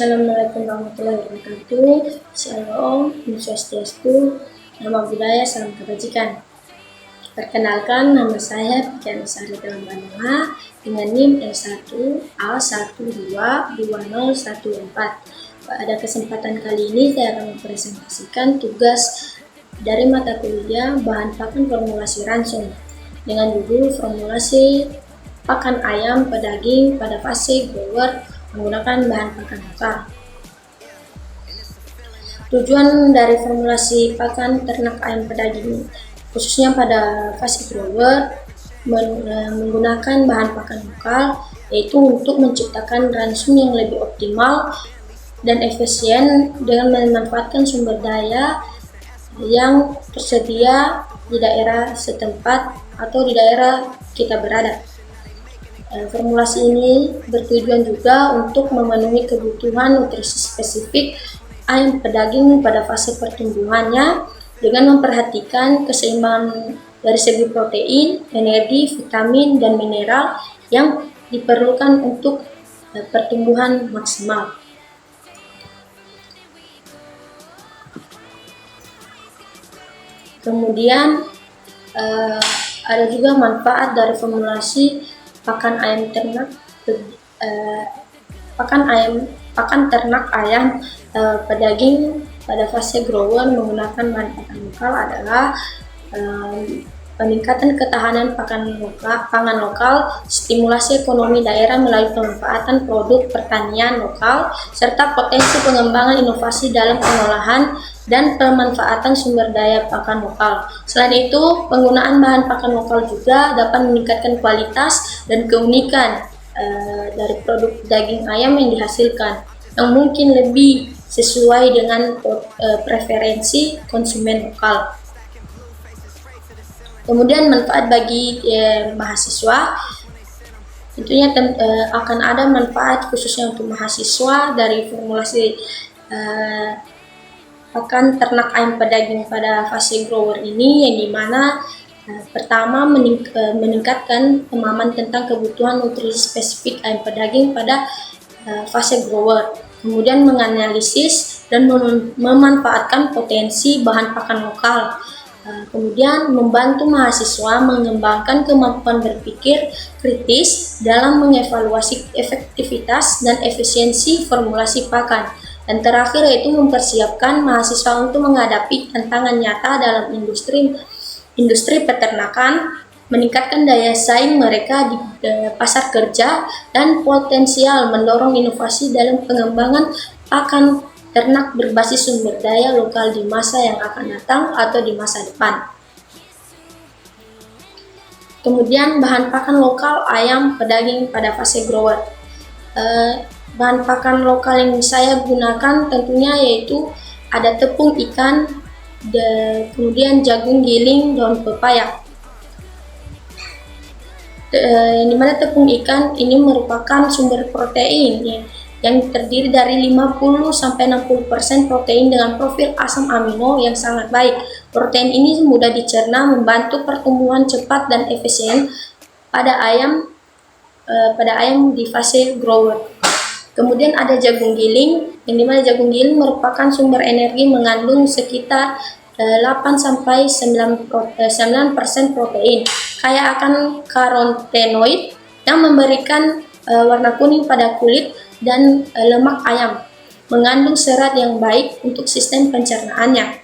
Assalamualaikum warahmatullahi wabarakatuh. Shalom, Om Swastiastu, Nama Budaya, Salam Kebajikan. Perkenalkan, nama saya Pikian Sari Dalam Banoha dengan NIM L1A1222014. Pada kesempatan kali ini saya akan mempresentasikan tugas dari mata kuliah Bahan Pakan Formulasi Ransum dengan judul Formulasi Pakan Ayam Pedaging pada Fase Grower menggunakan bahan pakan lokal. Tujuan dari formulasi pakan ternak ayam pedaging khususnya pada fase grower menggunakan bahan pakan lokal yaitu untuk menciptakan ransum yang lebih optimal dan efisien dengan memanfaatkan sumber daya yang tersedia di daerah setempat atau di daerah kita berada. Formulasi ini bertujuan juga untuk memenuhi kebutuhan nutrisi spesifik ayam pedaging pada fase pertumbuhannya dengan memperhatikan keseimbangan dari segi protein, energi, vitamin, dan mineral yang diperlukan untuk pertumbuhan maksimal. Kemudian ada juga manfaat dari formulasi pakan ternak ayam pedaging pada fase grower menggunakan bahan pakan lokal adalah peningkatan ketahanan pangan lokal, stimulasi ekonomi daerah melalui pemanfaatan produk pertanian lokal, serta potensi pengembangan inovasi dalam pengolahan dan pemanfaatan sumber daya pakan lokal. Selain itu, penggunaan bahan pakan lokal juga dapat meningkatkan kualitas dan keunikan dari produk daging ayam yang dihasilkan, yang mungkin lebih sesuai dengan preferensi konsumen lokal. Kemudian manfaat bagi mahasiswa, tentunya akan ada manfaat khususnya untuk mahasiswa dari formulasi pakan ternak ayam pedaging pada fase grower ini, yang dimana pertama meningkatkan pemahaman tentang kebutuhan nutrisi spesifik ayam pedaging pada fase grower, kemudian menganalisis dan memanfaatkan potensi bahan pakan lokal, kemudian membantu mahasiswa mengembangkan kemampuan berpikir kritis dalam mengevaluasi efektivitas dan efisiensi formulasi pakan. Dan terakhir yaitu mempersiapkan mahasiswa untuk menghadapi tantangan nyata dalam industri peternakan, meningkatkan daya saing mereka di pasar kerja, dan potensial mendorong inovasi dalam pengembangan pakan ternak berbasis sumber daya lokal di masa yang akan datang atau di masa depan. Kemudian bahan pakan lokal ayam pedaging pada fase grower. Bahan pakan lokal yang saya gunakan tentunya yaitu ada tepung ikan, kemudian jagung giling, daun pepaya. Di mana tepung ikan ini merupakan sumber protein yang terdiri dari 50-60% protein dengan profil asam amino yang sangat baik. Protein ini mudah dicerna, membantu pertumbuhan cepat dan efisien pada ayam di fase grower. Kemudian ada jagung giling, yang dimana jagung giling merupakan sumber energi mengandung sekitar 8-9% protein, kaya akan karotenoid yang memberikan warna kuning pada kulit dan lemak ayam, mengandung serat yang baik untuk sistem pencernaannya.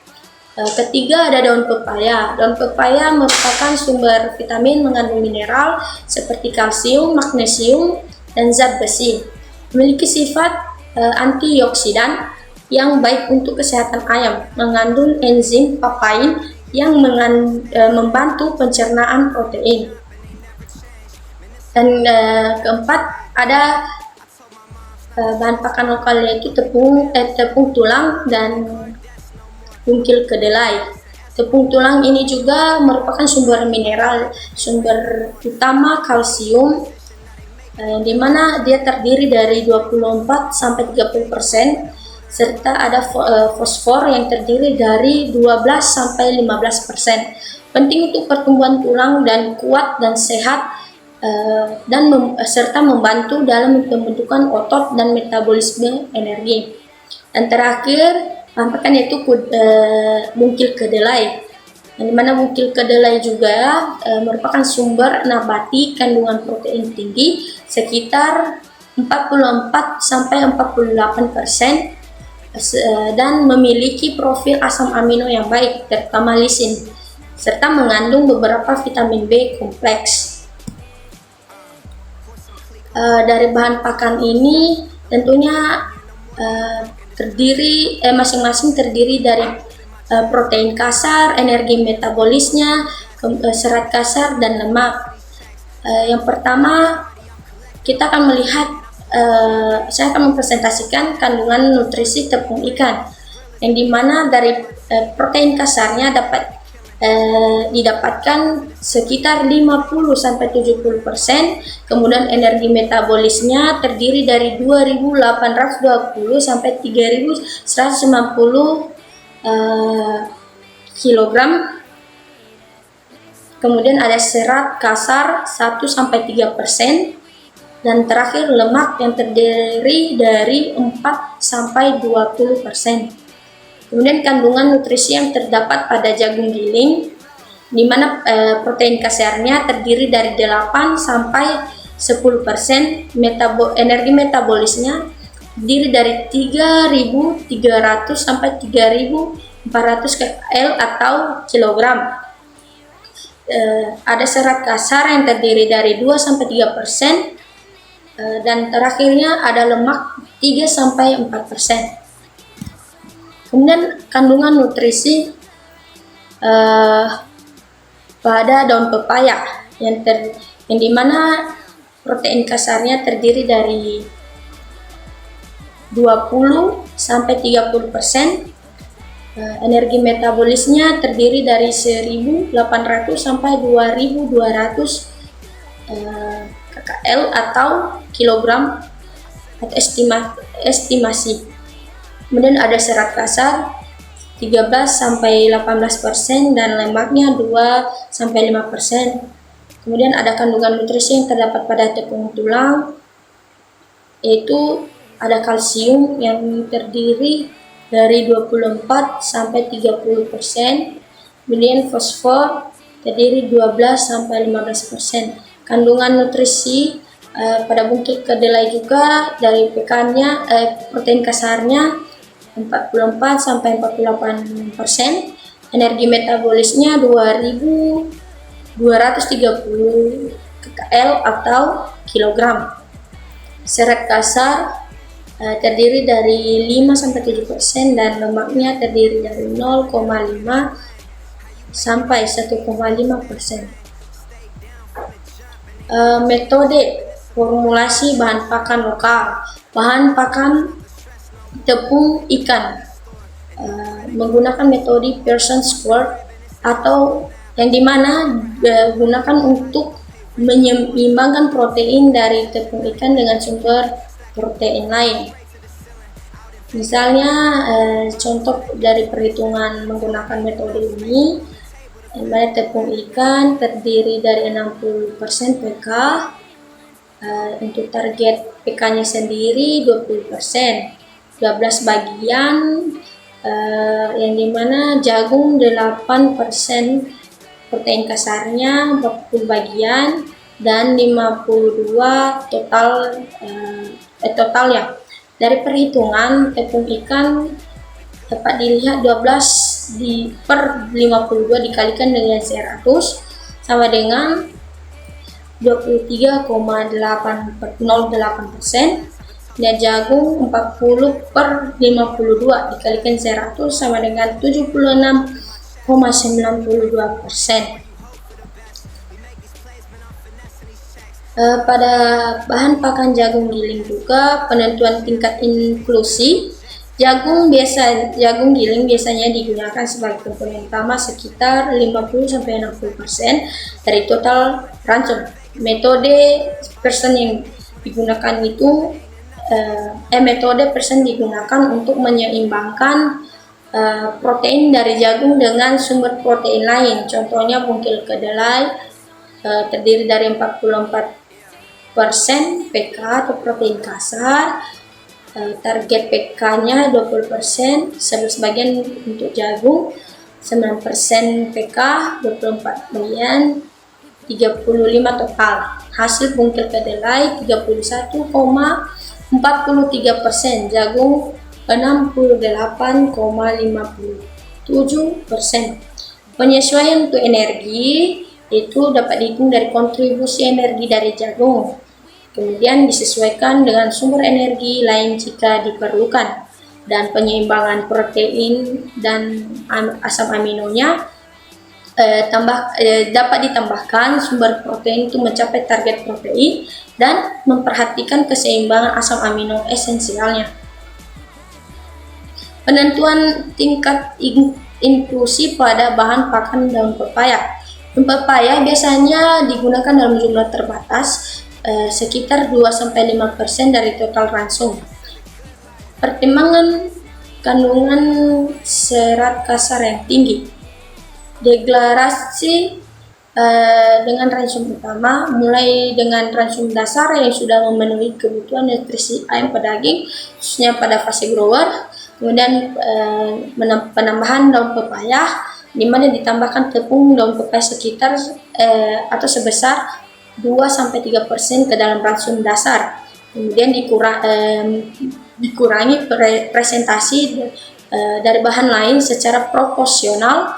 Ketiga ada daun pepaya. Daun pepaya merupakan sumber vitamin mengandung mineral seperti kalsium, magnesium, dan zat besi. Memiliki sifat antioksidan yang baik untuk kesehatan ayam, mengandung enzim papain yang membantu pencernaan protein. Dan keempat ada bahan pakan lokal yaitu tepung tulang dan bungkil kedelai. Tepung tulang ini juga merupakan sumber mineral, sumber utama kalsium, di mana dia terdiri dari 24-30%, serta ada fosfor yang terdiri dari 12-15%. Penting untuk pertumbuhan tulang dan kuat dan sehat serta membantu dalam pembentukan otot dan metabolisme energi. Dan terakhir, bahan pakan yaitu bungkil kedelai. Yang dimana bungkil kedelai juga merupakan sumber nabati kandungan protein tinggi sekitar 44-48% dan memiliki profil asam amino yang baik, terutama lisin, serta mengandung beberapa vitamin B kompleks. Dari bahan pakan ini tentunya masing-masing terdiri dari protein kasar, energi metabolisnya, serat kasar, dan lemak. Yang pertama, kita akan melihat, saya akan mempresentasikan kandungan nutrisi tepung ikan, yang dimana dari protein kasarnya dapat didapatkan sekitar 50-70%, kemudian energi metabolisnya terdiri dari 2.820 sampai 3.190 kilogram. Kemudian ada serat kasar 1-3%, dan terakhir lemak yang terdiri dari 4-20%. Kemudian kandungan nutrisi yang terdapat pada jagung giling, di mana protein kasarnya terdiri dari 8-10%, energi metabolisnya terdiri dari 3.300 sampai 3.400 kcal atau kilogram. Ada serat kasar yang terdiri dari 2-3%, dan terakhirnya ada lemak 3-4%. Kemudian kandungan nutrisi pada daun pepaya yang dimana protein kasarnya terdiri dari 20-30%, energi metabolisnya terdiri dari 1.800 sampai 2.200 kcal atau kilogram atau estimasi. Kemudian ada serat kasar 13-18% dan lemaknya 2-5%. Kemudian ada kandungan nutrisi yang terdapat pada tepung tulang, yaitu ada kalsium yang terdiri dari 24-30%, kemudian fosfor terdiri 12-15%. Kandungan nutrisi pada bungkil kedelai juga dari protein kasarnya 44-48%, energi metabolisnya 2.230 kcal atau kilogram. Serat kasar terdiri dari 5-7% dan lemaknya terdiri dari 0,5 sampai 1,5%. Metode formulasi bahan pakan lokal. Bahan pakan tepung ikan menggunakan metode Pearson square, atau yang dimana digunakan untuk menyeimbangkan protein dari tepung ikan dengan sumber protein lain. Misalnya contoh dari perhitungan menggunakan metode ini, dimana tepung ikan terdiri dari 60% PK, untuk target PK-nya sendiri 20%. 12 bagian, yang dimana jagung 8% protein kasarnya, 40 bagian, dan 52 total ya. Dari perhitungan tepung ikan dapat dilihat 12/52 dikalikan dengan 100 sama dengan 23,808%. Dan jagung 40/52 dikalikan 100 sama dengan 76,92%. Pada bahan pakan jagung giling juga penentuan tingkat inklusi. Jagung giling biasanya digunakan sebagai komponen utama sekitar 50-60% dari total ransum. Metode Pearson yang digunakan itu metode Pearson digunakan untuk menyeimbangkan protein dari jagung dengan sumber protein lain, contohnya bungkil kedelai, terdiri dari 44% PK atau protein kasar, target PK-nya 20%, sebagian untuk jagung, 9% PK, 24 bagian, 35 total. Hasil bungkil kedelai 31,43%, jagung 68,57%. Penyesuaian untuk energi itu dapat dihitung dari kontribusi energi dari jagung, kemudian disesuaikan dengan sumber energi lain jika diperlukan, dan penyeimbangan protein dan asam aminonya dapat ditambahkan sumber protein itu mencapai target protein dan memperhatikan keseimbangan asam amino esensialnya. Penentuan tingkat inklusi pada bahan pakan daun pepaya. Daun pepaya biasanya digunakan dalam jumlah terbatas, sekitar 2-5% dari total ransum. Pertimbangan kandungan serat kasar yang tinggi. Deklarasi dengan ransum utama, mulai dengan ransum dasar yang sudah memenuhi kebutuhan nutrisi ayam pedaging, khususnya pada fase grower. Kemudian penambahan daun pepaya, di mana ditambahkan tepung daun pepaya sekitar atau sebesar 2-3% ke dalam ransum dasar. Kemudian dikurangi presentasi dari bahan lain secara proporsional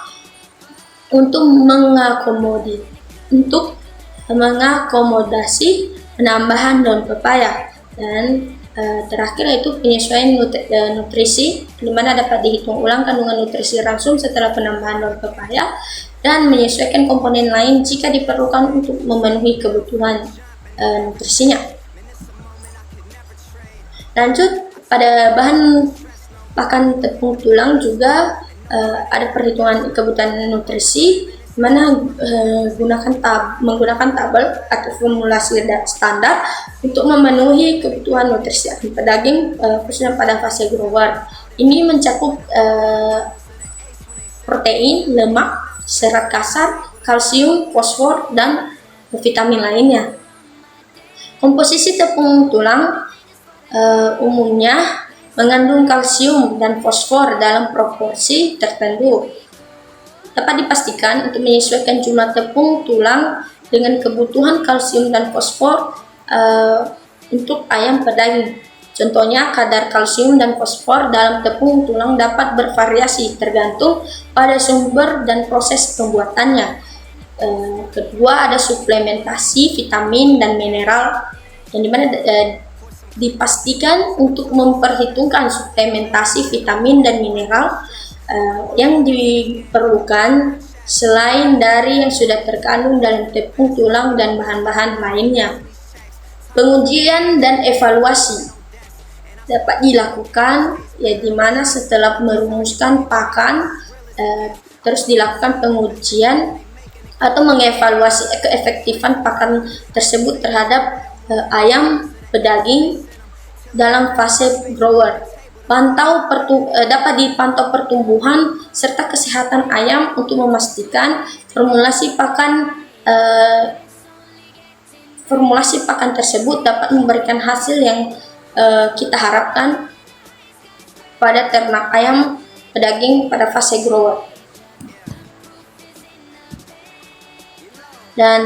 untuk mengakomodasi penambahan daun pepaya. Dan terakhir yaitu penyesuaian nutrisi, di mana dapat dihitung ulang kandungan nutrisi ransum setelah penambahan daun pepaya dan menyesuaikan komponen lain jika diperlukan untuk memenuhi kebutuhan nutrisinya. Lanjut, pada bahan pakan tepung tulang juga ada perhitungan kebutuhan nutrisi, di mana menggunakan tabel atau formulasi standar untuk memenuhi kebutuhan nutrisi ayam pedaging, khususnya pada fase grower. Ini mencakup protein, lemak, serat kasar, kalsium, fosfor, dan vitamin lainnya. Komposisi tepung tulang umumnya mengandung kalsium dan fosfor dalam proporsi tertentu. Dapat dipastikan untuk menyesuaikan jumlah tepung tulang dengan kebutuhan kalsium dan fosfor untuk ayam pedaging. Contohnya, kadar kalsium dan fosfor dalam tepung tulang dapat bervariasi tergantung pada sumber dan proses pembuatannya. Kedua, ada suplementasi vitamin dan mineral, yang dimana dipastikan untuk memperhitungkan suplementasi vitamin dan mineral yang diperlukan selain dari yang sudah terkandung dalam tepung tulang dan bahan-bahan lainnya. Pengujian dan evaluasi dapat dilakukan, di mana setelah merumuskan pakan terus dilakukan pengujian atau mengevaluasi keefektifan pakan tersebut terhadap ayam pedaging dalam fase grower. Dapat dipantau pertumbuhan serta kesehatan ayam untuk memastikan formulasi pakan tersebut dapat memberikan hasil yang kita harapkan pada ternak ayam pedaging pada fase grower. Dan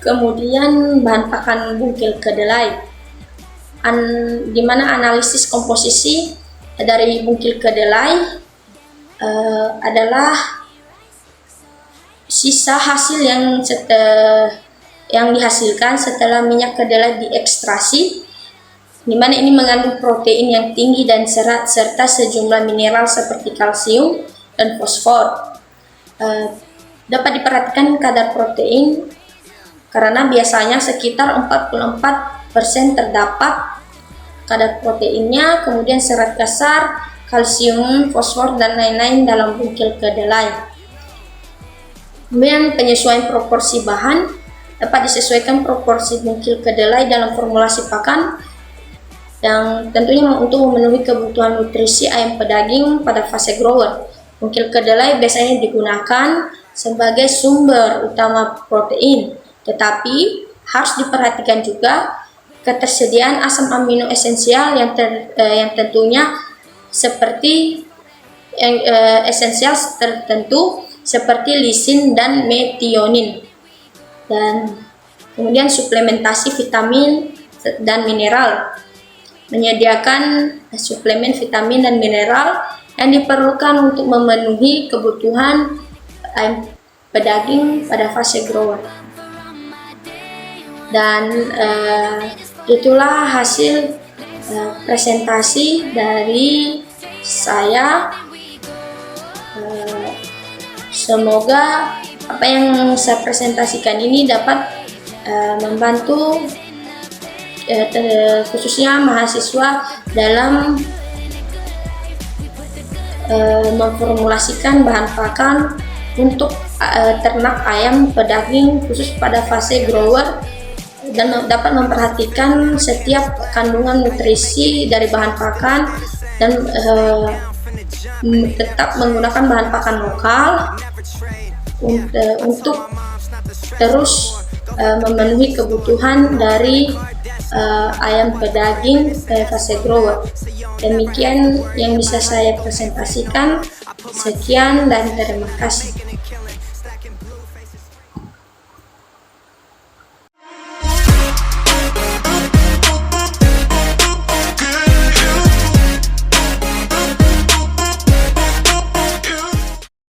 kemudian bahan pakan bungkil kedelai, di mana analisis komposisi dari bungkil kedelai adalah sisa hasil yang dihasilkan setelah minyak kedelai diekstraksi, di mana ini mengandung protein yang tinggi dan serat serta sejumlah mineral seperti kalsium dan fosfor. Dapat diperhatikan kadar protein karena biasanya sekitar 44% terdapat kadar proteinnya, kemudian serat kasar, kalsium, fosfor, dan lain-lain dalam bungkil kedelai. Kemudian penyesuaian proporsi bahan, dapat disesuaikan proporsi bungkil kedelai dalam formulasi pakan yang tentunya untuk memenuhi kebutuhan nutrisi ayam pedaging pada fase grower. Ungkil kedelai biasanya digunakan sebagai sumber utama protein, tetapi harus diperhatikan juga ketersediaan asam amino esensial yang tentunya seperti esensial tertentu seperti lisin dan metionin. Dan kemudian suplementasi vitamin dan mineral, menyediakan suplemen vitamin dan mineral yang diperlukan untuk memenuhi kebutuhan ayam pedaging pada fase grower. Dan itulah hasil presentasi dari saya. Semoga apa yang saya presentasikan ini dapat membantu khususnya mahasiswa dalam memformulasikan bahan pakan untuk ternak ayam pedaging khusus pada fase grower, dan dapat memperhatikan setiap kandungan nutrisi dari bahan pakan dan tetap menggunakan bahan pakan lokal untuk terus memenuhi kebutuhan dari ayam pedaging fase grower. Demikian yang bisa saya presentasikan. Sekian dan terima kasih.